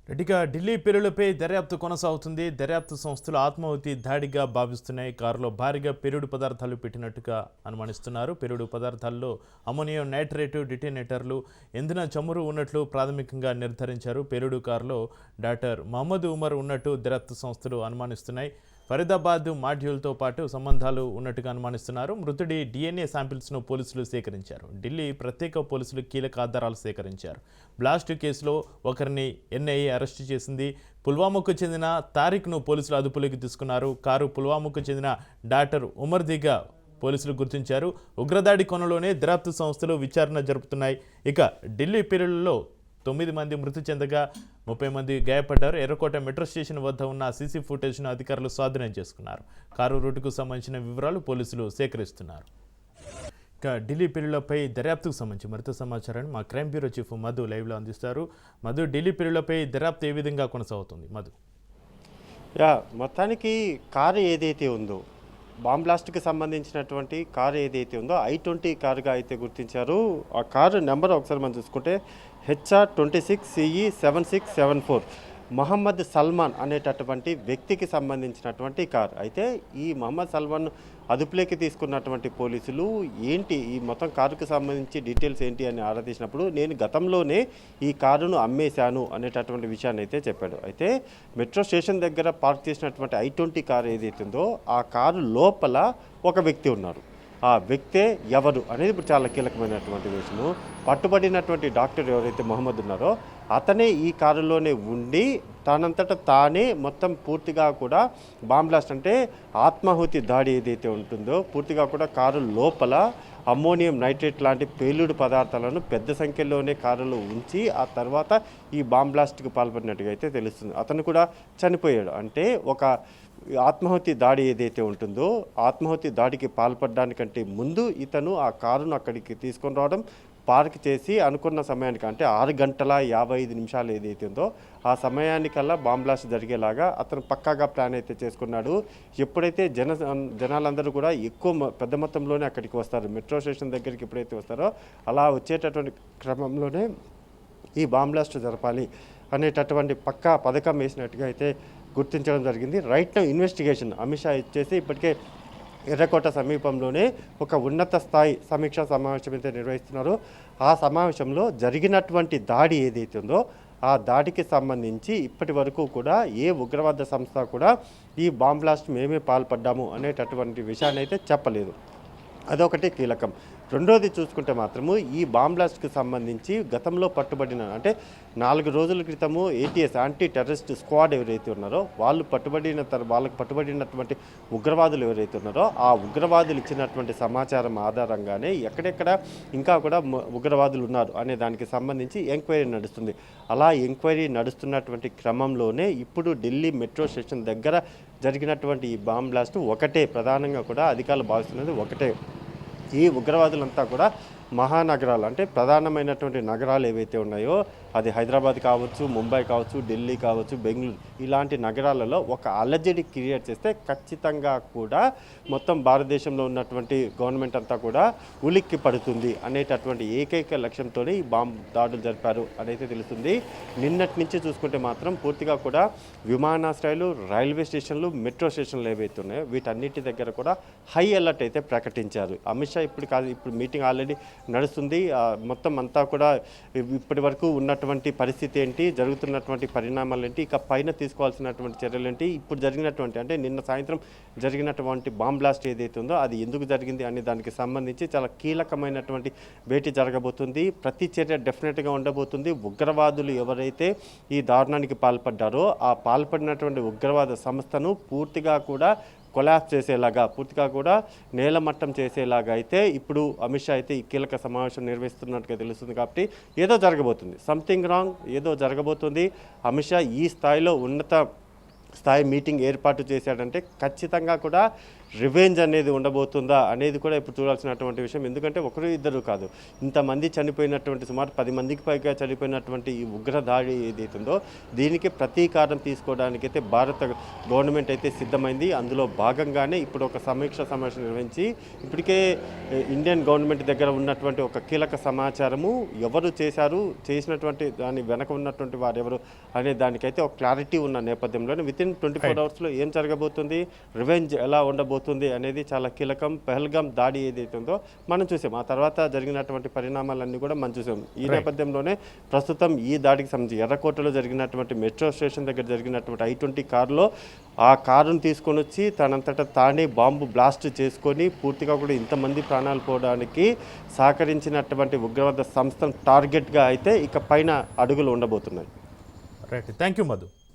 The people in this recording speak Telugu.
రెడ్డిగా ఢిల్లీ పేలుళ్లపై దర్యాప్తు కొనసాగుతుంది. దర్యాప్తు సంస్థలు ఆత్మాహుతి దాడిగా భావిస్తున్నాయి. కారులో భారీగా పేలుడు పదార్థాలు పెట్టినట్టుగా అనుమానిస్తున్నారు. పేలుడు పదార్థాల్లో అమోనియం నైట్రేటు, డిటోనేటర్లు, ఇంధన చమురు ఉన్నట్లు ప్రాథమికంగా నిర్ధారించారు. పేలుడు కారులో డాక్టర్ మహమ్మద్ ఉమర్ ఉన్నట్టు దర్యాప్తు సంస్థలు అనుమానిస్తున్నాయి. ఫరీదాబాద్ మాడ్యూల్తో పాటు సంబంధాలు ఉన్నట్టుగా అనుమానిస్తున్నారు. మృతుడి DNA శాంపిల్స్ను పోలీసులు సేకరించారు. ఢిల్లీ ప్రత్యేక పోలీసులు కీలక ఆధారాలు సేకరించారు. బ్లాస్ట్ కేసులో ఒకరిని NIA అరెస్టు చేసింది. పుల్వామాకు చెందిన తారిక్ను పోలీసులు అదుపులోకి తీసుకున్నారు. కారు పుల్వామాకు చెందిన డాక్టర్ ఉమర్దిగా పోలీసులు గుర్తించారు. ఉగ్రదాడి కొనలోనే దర్యాప్తు సంస్థలు విచారణ జరుపుతున్నాయి. ఇక ఢిల్లీ పేలుళ్లలో 9 మంది మృతి చెందగా 30 మంది గాయపడ్డారు. ఎర్రకోట మెట్రో స్టేషన్ వద్ద ఉన్న సీసీ ఫుటేజ్ను అధికారులు స్వాధీనం చేసుకున్నారు. కారు రూటుకు సంబంధించిన వివరాలు పోలీసులు సేకరిస్తున్నారు. ఇక ఢిల్లీ పేలుళ్లపై దర్యాప్తుకు సంబంధించి మరింత సమాచారాన్ని మా క్రైమ్ బ్యూరో చీఫ్ మధు లైవ్లో అందిస్తారు. మధు, ఢిల్లీ పేలుళ్లపై దర్యాప్తు ఏ విధంగా కొనసాగుతుంది? మధు, మొత్తానికి కారు ఏదైతే ఉందో, బాంబ్ బ్లాస్ట్కి సంబంధించినటువంటి కారు ఏదైతే ఉందో I-20 కారుగా అయితే గుర్తించారు. ఆ కారు నెంబర్ ఒకసారి మనం చూసుకుంటే HR26CE7674 మహమ్మద్ సల్మాన్ అనేటటువంటి వ్యక్తికి సంబంధించినటువంటి కారు. అయితే ఈ మహమ్మద్ సల్మాన్ అదుపులోకి తీసుకున్నటువంటి పోలీసులు ఏంటి ఈ మొత్తం కారుకు సంబంధించి డీటెయిల్స్ ఏంటి అని ఆరాధించినప్పుడు నేను గతంలోనే ఈ కారును అమ్మేశాను అనేటటువంటి విషయాన్ని అయితే చెప్పాడు. అయితే మెట్రో స్టేషన్ దగ్గర పార్క్ చేసినటువంటి I-20 కారు ఏదైతే ఉందో ఆ కారు లోపల ఒక వ్యక్తి ఉన్నారు. ఆ వ్యక్తే ఎవరు అనేది ఇప్పుడు చాలా కీలకమైనటువంటి విషయం. పట్టుబడినటువంటి డాక్టర్ ఎవరైతే మహమ్మద్ ఉన్నారో అతనే ఈ కారులోనే ఉండి తనంతట తానే మొత్తం పూర్తిగా కూడా బాంబ్ బ్లాస్ట్ అంటే ఆత్మాహుతి దాడి ఏదైతే ఉంటుందో పూర్తిగా కూడా కారు లోపల అమ్మోనియం నైట్రేట్ లాంటి పేలుడు పదార్థాలను పెద్ద సంఖ్యలోనే కారులో ఉంచి ఆ తర్వాత ఈ బాంబ్ బ్లాస్ట్కి పాల్పడినట్టుగా అయితే తెలుస్తుంది. అతను కూడా చనిపోయాడు. అంటే ఒక ఆత్మాహుతి దాడి ఏదైతే ఉంటుందో ఆత్మాహుతి దాడికి పాల్పడడానికంటే ముందు ఇతను ఆ కారును అక్కడికి తీసుకొని రావడం, పార్క్ చేసి అనుకున్న సమయానికి అంటే 6:55 ఏదైతే ఉందో ఆ సమయానికల్లా బాంబ్ బ్లాస్ట్ జరిగేలాగా అతను పక్కాగా ప్లాన్ అయితే చేసుకున్నాడు. ఎప్పుడైతే జనాలందరూ కూడా ఎక్కువ పెద్ద మొత్తంలోనే అక్కడికి వస్తారు, మెట్రో స్టేషన్ దగ్గరికి ఎప్పుడైతే వస్తారో అలా వచ్చేటటువంటి క్రమంలోనే ఈ బాంబ్ బ్లాస్ట్ జరపాలి అనేటటువంటి పక్కా పథకం వేసినట్టుగా అయితే గుర్తించడం జరిగింది. Right now investigation Amit Shah ఇచ్చేసి ఇప్పటికే ఎర్రకోట సమీపంలోనే ఒక ఉన్నత స్థాయి సమీక్షా సమావేశం అయితే నిర్వహిస్తున్నారు. ఆ సమావేశంలో జరిగినటువంటి దాడి ఏదైతే ఉందో ఆ దాడికి సంబంధించి ఇప్పటి వరకు కూడా ఏ ఉగ్రవాద సంస్థ కూడా ఈ బాంబ్ బ్లాస్ట్ మేమే పాల్పడ్డాము అనేటటువంటి విషయాన్ని అయితే చెప్పలేదు. అదొకటి కీలకం. రెండోది చూసుకుంటే మాత్రము ఈ బాంబ్ బ్లాస్ట్కి సంబంధించి గతంలో పట్టుబడిన అంటే 4 రోజుల క్రితము ATS యాంటీ టెర్రరిస్ట్ స్క్వాడ్ ఎవరైతే ఉన్నారో వాళ్ళకు పట్టుబడినటువంటి ఉగ్రవాదులు ఎవరైతే ఉన్నారో ఆ ఉగ్రవాదులు ఇచ్చినటువంటి సమాచారం ఆధారంగానే ఎక్కడెక్కడ ఇంకా కూడా ఉగ్రవాదులు ఉన్నారు అనే దానికి సంబంధించి ఎంక్వైరీ నడుస్తుంది. అలా ఎంక్వైరీ నడుస్తున్నటువంటి క్రమంలోనే ఇప్పుడు ఢిల్లీ మెట్రో స్టేషన్ దగ్గర జరిగినటువంటి ఈ బాంబ్ బ్లాస్ట్ ఒకటే ప్రధానంగా కూడా అధికారులు భావిస్తున్నది ఒకటే. ఈ ఉగ్రవాదులంతా కూడా మహానగరాలు అంటే ప్రధానమైనటువంటి నగరాలు ఏవైతే ఉన్నాయో అది హైదరాబాద్ కావచ్చు, ముంబై కావచ్చు, ఢిల్లీ కావచ్చు, బెంగళూరు ఇలాంటి నగరాలలో ఒక అలజడి క్రియేట్ చేస్తే ఖచ్చితంగా కూడా మొత్తం భారతదేశంలో ఉన్నటువంటి గవర్నమెంట్ అంతా కూడా ఉలిక్కి పడుతుంది అనేటటువంటి ఏకైక లక్ష్యంతోనే ఈ బాంబు దాడులు జరిపారు అనేది తెలుస్తుంది. నిన్నటి నుంచి చూసుకుంటే మాత్రం పూర్తిగా కూడా విమానాశ్రయాలు, రైల్వే స్టేషన్లు, మెట్రో స్టేషన్లు ఏవైతే ఉన్నాయో వీటన్నిటి దగ్గర కూడా హై అలర్ట్ అయితే ప్రకటించారు. అమిత్ షా ఇప్పుడు మీటింగ్ ఆల్రెడీ నడుస్తుంది. మొత్తం అంతా కూడా ఇప్పటి వరకు ఉన్నటువంటి పరిస్థితి ఏంటి, జరుగుతున్నటువంటి పరిణామాలు ఏంటి, ఇక పైన తీసుకోవాల్సినటువంటి చర్యలు ఏంటి, ఇప్పుడు జరిగినటువంటి అంటే నిన్న సాయంత్రం జరిగినటువంటి బాంబ్ బ్లాస్ట్ ఏదైతే ఉందో అది ఎందుకు జరిగింది అనే దానికి సంబంధించి చాలా కీలకమైనటువంటి భేటీ జరగబోతుంది. ప్రతి చర్య డెఫినెట్గా ఉండబోతుంది. ఉగ్రవాదులు ఎవరైతే ఈ దారుణానికి పాల్పడ్డారో ఆ పాల్పడినటువంటి ఉగ్రవాద సంస్థను పూర్తిగా కూడా కొలాప్స్ చేసేలాగా, పూర్తిగా కూడా నేలమట్టం చేసేలాగా అయితే ఇప్పుడు అమిత్ షా అయితే ఈ కీలక సమావేశం నిర్వహిస్తున్నట్టుగా తెలుస్తుంది. కాబట్టి ఏదో జరగబోతుంది, సంథింగ్ రాంగ్ ఏదో జరగబోతుంది. అమిత్ షా ఈ స్థాయిలో ఉన్నత స్థాయి మీటింగ్ ఏర్పాటు చేశాడంటే ఖచ్చితంగా కూడా రివెంజ్ అనేది ఉండబోతుందా అనేది కూడా ఇప్పుడు చూడాల్సినటువంటి విషయం. ఎందుకంటే ఒకరు ఇద్దరు కాదు, ఇంతమంది చనిపోయినటువంటి సుమారు 10 మందికి పైగా చనిపోయినటువంటి ఈ ఉగ్ర దాడి ఏదైతుందో దీనికి ప్రతీకారం తీసుకోవడానికైతే భారత గవర్నమెంట్ అయితే సిద్ధమైంది. అందులో భాగంగానే ఇప్పుడు ఒక సమీక్ష సమావేశం నిర్వహించి ఇప్పటికే ఇండియన్ గవర్నమెంట్ దగ్గర ఉన్నటువంటి ఒక కీలక సమాచారము ఎవరు చేసినటువంటి దాని వెనక ఉన్నటువంటి వారు ఎవరు అనే దానికైతే ఒక క్లారిటీ ఉన్న నేపథ్యంలోనే వితిన్ 24 అవర్స్లో ఏం జరగబోతుంది, రివెంజ్ ఎలా ఉండబోతుంది అనేది చాలా కీలకం. పహల్గామ్ దాడి ఏదైతే ఉందో మనం చూసాం, ఆ తర్వాత జరిగినటువంటి పరిణామాలన్నీ కూడా మనం చూసాం. ఈ నేపథ్యంలోనే ప్రస్తుతం ఈ దాడికి సంబంధించి ఎర్రకోటలో జరిగినటువంటి మెట్రో స్టేషన్ దగ్గర జరిగినటువంటి I-20 కారులో ఆ కారును తీసుకొని వచ్చి తనంతటా తానే బాంబు బ్లాస్ట్ చేసుకొని పూర్తిగా కూడా ఇంతమంది ప్రాణాలు పోవడానికి సహకరించినటువంటి ఉగ్రవాద సంస్థను టార్గెట్గా అయితే ఇక పైన అడుగులు ఉండబోతున్నాయి. Right, thank you Madhu.